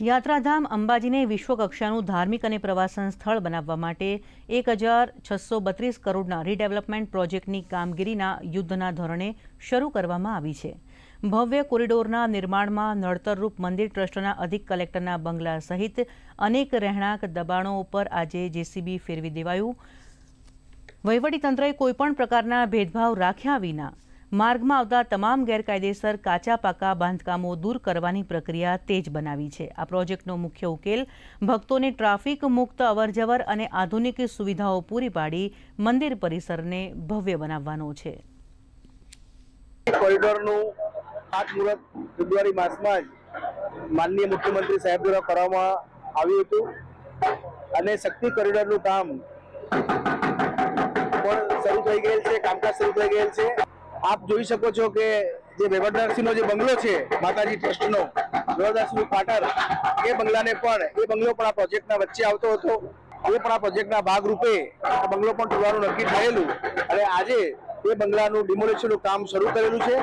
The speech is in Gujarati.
યાત્રાધામ અંબાજીને વિશ્વકક્ષાનું ધાર્મિક અને પ્રવાસન સ્થળ બનાવવા માટે 1632 કરોડના રીડેવલપમેન્ટ પ્રોજેક્ટની કામગીરીના યુદ્ધના ધોરણે શરૂ કરવામાં આવી છે। ભવ્ય કોરિડોરના નિર્માણમાં નડતરરૂપ મંદિર ટ્રસ્ટના અધિક કલેક્ટરના બંગલા સહિત અનેક રહેણાંક દબાણો ઉપર આજે જેસીબી ફેરવી દેવાયું। વહીવટીતંત્રએ કોઈપણ પ્રકારના ભેદભાવ રાખ્યા વિના માર્ગમાં આવતા તમામ ગેરકાયદેસર કાચા પાકા બાંધકામો દૂર કરવાની પ્રક્રિયા તેજ બનાવી છે। આ પ્રોજેક્ટનો મુખ્ય ઉકેલ ભક્તોને ટ્રાફિક મુક્ત અવરજવર અને આધુનિક સુવિધાઓ પૂરી પાડી મંદિર પરિસરને ભવ્ય બનાવવાનો છે। કોરિડોરનું ખાતમુહૂર્ત ફેબ્રુઆરી માસમાં જ માનનીય મુખ્યમંત્રી સાહેબ દ્વારા કરવામાં આવ્યું હતું અને શક્તિ કોરિડોરનું કામ પણ શરૂ થઈ ગયેલ છે, કામકાજ શરૂ થઈ ગયેલ છે। આપ જોઈ શકો છો કે જે વેવરદાસજીનો જે બંગલો છે માતાજી ટ્રસ્ટનો વેવરદાસજી પાટર, એ બંગલો પણ આ પ્રોજેક્ટના વચ્ચે આવતો હતો। એ પણ આ પ્રોજેક્ટના ભાગરૂપે આ બંગલો પણ તોડવાનું નક્કી થયેલું અને આજે એ બંગલાનું ડિમોલિશનનું કામ શરૂ કરેલું છે।